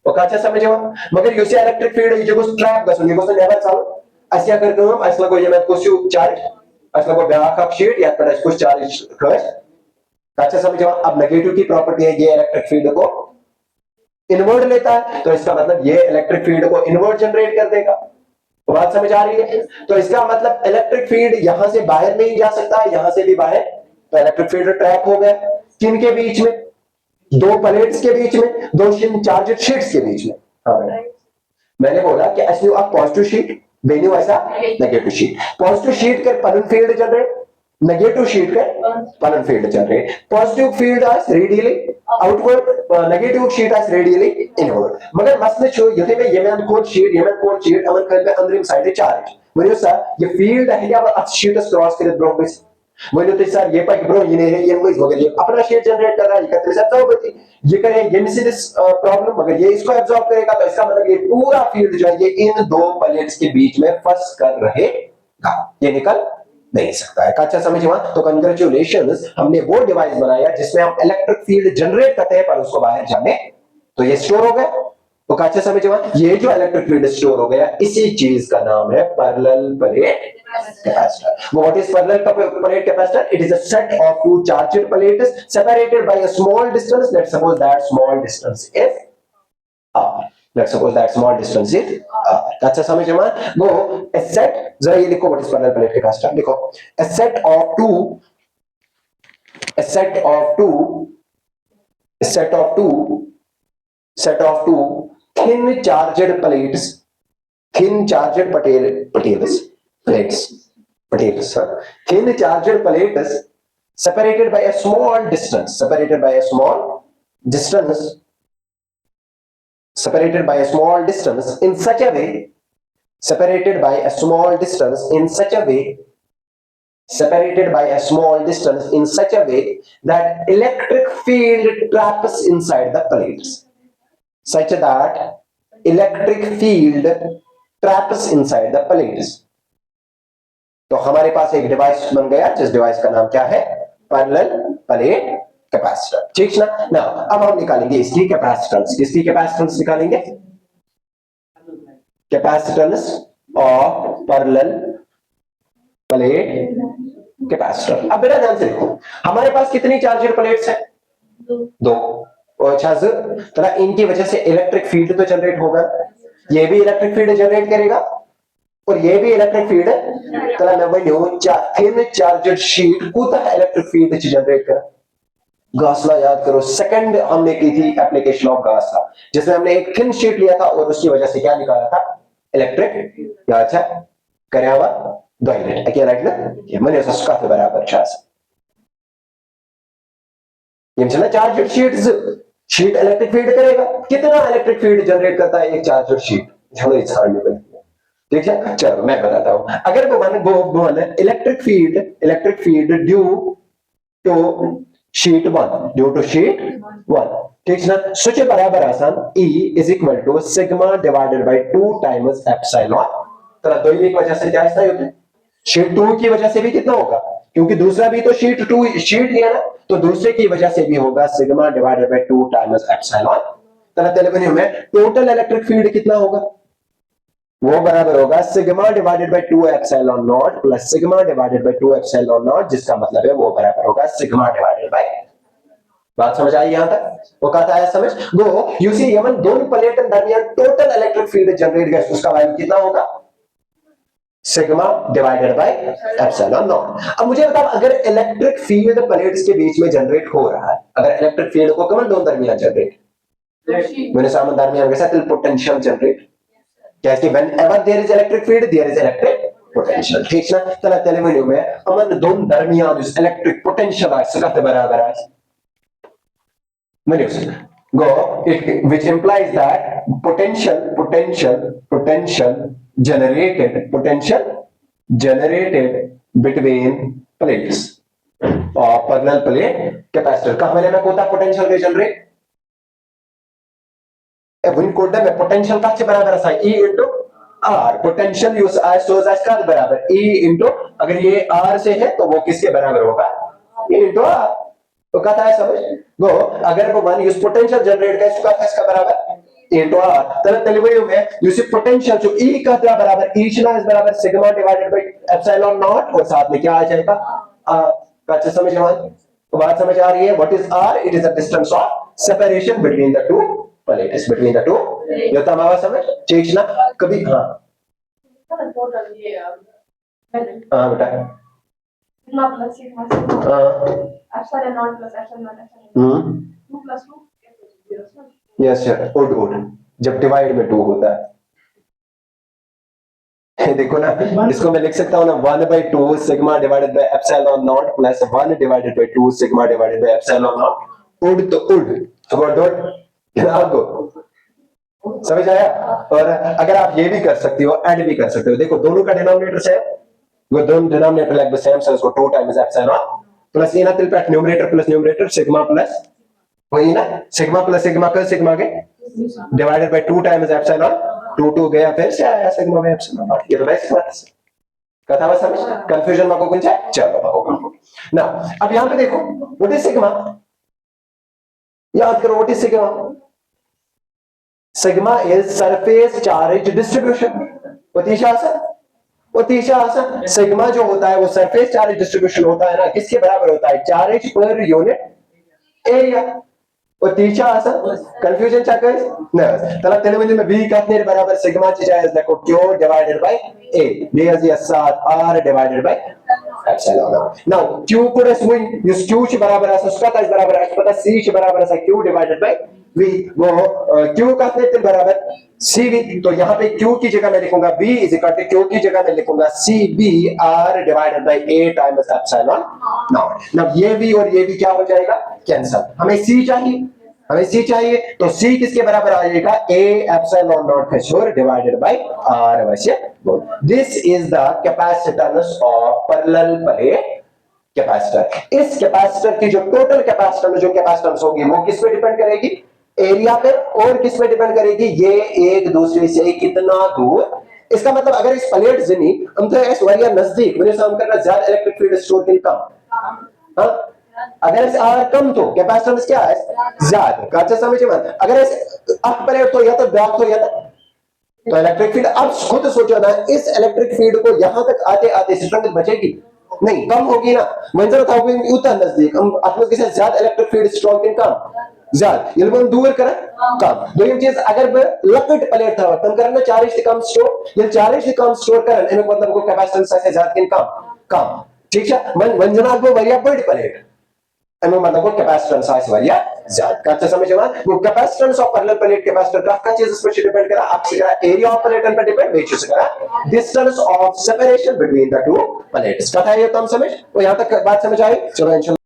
तो अच्छा समझो मगर यूसी इलेक्ट्रिक फील्ड जो ट्रैप गसुन ये गोसन नेवर चालू असिया करके हम असला को ये मैं कोसु चार्ज असला को ब्याक अप शीट या पर कुछ चार्ज खर्च अच्छा समझो अब नेगेटिव की प्रॉपर्टी है ये इलेक्ट्रिक फील्ड को इनवर्ट लेता है तो इसका मतलब ये इलेक्ट्रिक फील्ड को इनवर्ट जनरेट कर देगा तो बात समझ आ रही है तो इसका मतलब इलेक्ट्रिक फील्ड यहां से बाहर नहीं जा सकता यहां से भी बाहर तो इलेक्ट्रिक फील्ड ट्रैप हो गया किन के बीच में दो प्लेट्स के बीच में दो चार्जड शीट्स के बीच में हाँ मैंने बोला कि असली आप पॉजिटिव शीट बेन्यू ऐसा नेगेटिव शीट पॉजिटिव शीट कर परन फील्ड जनरेट नेगेटिव शीट कर परन field generate positive field as radially outward negative sheet as radially inward मगर मसले छो यदि में ये मैं कोड शीट अमन कर पे अंदर साइड चार्ज वरियो सर ये फील्ड है या अब शीट क्रॉस कर ब्रो वही तो सर ये पाइक ब्रो ये मगर ये अपना शीट जनरेट कर रहा है इकट्ठे से एब्जॉर्ब ये करे ये मिसिस प्रॉब्लम मगर ये इसको एब्जॉर्ब करेगा तो इसका मतलब ये पूरा फील्ड जो है ये इन दो प्लेट्स के बीच में फंस कर रहेगा ये निकल नहीं सकता है अच्छा समझ में तो कांग्रेचुलेशंस हमने वो डिवाइस बनाया जिसमें हम इलेक्ट्रिक फील्ड जनरेट करते हैं पर उसको बाहर जाने तो ये स्टोर हो गया तो अच्छा समझ में ये जो इलेक्ट्रिक फील्ड स्टोर हो गया इसी चीज का नाम है parallel plate capacitor what is parallel plate capacitor it is a set of two charged plates separated by a small distance let's suppose that small distance is r let's suppose that small distance is r अच्छा समझ में वो a set जरा ये लिखो what is parallel plate capacitor लिखो a set of two thin charged plates thin charged thin charged plates separated by a small distance in such a way that electric field traps inside the plates तो हमारे पास एक डिवाइस बन गया जिस डिवाइस का नाम क्या है पैरेलल प्लेट कैपेसिटर ठीक ना ना अब हम निकालेंगे इसकी कैपेसिटेंस निकालेंगे capacitance of parallel plate capacitor अब बेटा ध्यान से देखो हमारे पास कितनी चार्जर प्लेट्स है दो और अच्छा तो इनकी वजह से इलेक्ट्रिक फील्ड तो जनरेट होगा ये भी इलेक्ट्रिक फील्ड जनरेट करेगा और ये भी इलेक्ट्रिक फील्ड है मैं वही थिन चार्जड शीट कूता इलेक्ट्रिक फील्ड जनरेट कर गॉस लॉ याद करो, सेकंड हमने की थी एप्लीकेशन ऑफ गॉस लॉ, जिसमें हमने एक थिन शीट लिया था और उसकी वजह से क्या निकाला था, इलेक्ट्रिक याद है કર્યા दोइले अकेला એટલે મને સસ્કાત બરાબર છે એમ છે ને ચાર્જ शीट इलेक्ट्रिक फील्ड करेगा, कितना इलेक्ट्रिक फील्ड जनरेट करता है एक चार्जर शीट, चलो इस हार्ड में ठीक है। चलो मैं बताता हूं, अगर one electric field due to sheet one ठीक है ना, सूत्र बराबर आसान E is equal to sigma divided by 2 times epsilon. तो दो की वजह से क्या ऐसा होता है, शीट 2 की वजह से भी कितना होगा, क्योंकि दूसरा भी तो शीट 2 शीट लिया ना, तो दूसरे की वजह से भी होगा sigma divided by 2 times epsilon. तो तेलुगु में टोटल इलेक्ट्रिक फील्ड कितना होगा, वो बराबर होगा sigma divided by 2 epsilon not plus sigma divided by 2 epsilon not, जिसका मतलब है वो बराबर होगा सिग्मा डिवाइडेड बाय, बात समझ आई यहां तक, वो कहता है समझ गो यू सी यमन दोनों प्लेट दरमियान टोटल इलेक्ट्रिक फील्ड जनरेट गया, उसका वैल्यू कितना होगा, sigma divided by epsilon not. अब मुझे बताओ, अगर इलेक्ट्रिक फील्ड प्लेट्स के बीच में जनरेट हो रहा है, अगर इलेक्ट्रिक फील्ड को कमन दोनों दरमियान जनरेट, मेरे सामने दरमियान कैसा पोटेंशियल जनरेट, कैसे whenever there is electric field there is electric potential, ठीक है। चला तेलुगु में अमन दोनों दरमियान इस इलेक्ट्रिक पोटेंशियल है सगत बराबर है, go which implies that potential generated between plates or parallel plate capacitor का हमारे में होता पोटेंशियल के जनरेट वन कोड में पोटेंशियल का बराबर है E into R, पोटेंशियल यूज आई सोज आई का बराबर E into, अगर ये R से है तो वो किसके बराबर होगा, E into R। तो कहता है समझ गो, अगर वो वन यूज पोटेंशियल जनरेट कर चुका था इसका बराबर इनटू आर, तब तेलुगु में यूज पोटेंशियल जो ई का बराबर ई इज बराबर sigma divided by epsilon not, और साथ में क्या आ जाएगा आर का, समझ में तो बात समझ आ रही है, what is R, it is the distance of separation between the two plates, between the two, ये तो हमारा समझ ठीक ना। कभी हां हां बेटा sigma plus sigma epsilon not plus epsilon not 2 plus 2 yes sir, उड जब डिवाइड में 2 होता है देखो ना, इसको मैं लिख सकता हूं ना 1/2 sigma divided by epsilon not plus 1 divided by 2 sigma divided by epsilon not, उड तो उड तो डॉट आपको समझ आया। और अगर आप ये भी कर सकते हो, ऐड भी कर सकते हो, देखो दोनों का डिनोमिनेटर सेम, वो दोनों डिनोमिनेटर लाइक द सेम, सो इसको 2 टाइम्स एप्सिलॉन प्लस ये ना तिल पे numerator plus numerator sigma plus वही ना सिग्मा प्लस सिग्मा का सिग्मा के डिवाइडेड बाय 2 टाइम्स एप्सिलॉन, 2 गया फिर से आया सिग्मा बाय एप्सिलॉन, ये तो बेस्ट बात है, कथा बस समझ, कंफ्यूजन में को कुछ है, चलो बाबू ना। अब यहां पे देखो व्हाट इज सिग्मा, याद करो what is sigma, sigma is surface charge distribution, sigma जो होता है वो सरफेस चार्ज डिस्ट्रीब्यूशन होता है ना, किसके बराबर होता है, चार्ज पर यूनिट एरिया। और तीसरा आंसर कंफ्यूजन चेक है ना, तला तेलुगु में b का कितने बराबर सिग्मा चार्ज देखो q divided by a, b is या 7 r divided by epsilon. Now q को स्विंग इस q के बराबर है, उसका का बराबर है पता c के बराबर है q डिवाइडेड बाय v, वो q का कितने बराबर cv, तो यहाँ पे q की जगह मैं लिखूंगा b is equal to q की जगह मैं लिखूंगा cb r divided by a times epsilon naught. Now ये v और ये v क्या हो जाएगा, कैंसिल, हमें c चाहिए, तो c किसके बराबर आ जाएगा, a एप्सिलॉन नॉट का श्योर डिवाइडेड बाय r वैसे। This is the capacitance of parallel plate capacitor. इस कैपेसिटर की जो टोटल कैपेसिटेंस होगी वो किस पे डिपेंड करेगी, एरिया पे, और किस पे डिपेंड करेगी, ये एक दूसरे से कितना दूर। इसका मतलब अगर इस प्लेट जमी हम तो इस वारिया नजदीक मेरे सामने करना ज्यादा इलेक्ट्रिक फील्ड स्टोर के कम, हां अगर इस आर कम तो कैपेसिटेंस क्या है ज्यादा, काचा समझे मत, अगर इस अप प्लेट तो या तो बैक तो या तो इलेक्ट्रिक फील्ड, अब खुद सोचो ना, इस इलेक्ट्रिक फील्ड को यहां तक आते आते स्ट्रेंथ बचेगी नहीं, कम होगी ना, मंजर था उतना नजदीक हम अपने किसी ज्यादा इलेक्ट्रिक फील्ड स्ट्रॉन्ग इन कम ज्यादा, ये लोग दूर करें कम। दो चीज अगर लकट प्लेट था तब करना चार्ज से कम स्टोर, ये चार्ज से कम स्टोर करन इन मतलब को कैपेसिटेंस से ज्यादा इन कम ठीक है, मन वंजना को वरिया बड़ी प्लेट अमिक मतलब गो कैपेसिटेंस आसि वारिया ज्यादा कत समझ यवं गो capacitance of parallel plate capacitor कत चीजस पे डिपेंड करा अक्स करा एरिया ऑफ प्लेटन पे डिपेंड बेच करा distance of separation between the two plates कथा ये तुम समझ तो यहां तक बात समझ आई चलो इंशाल्लाह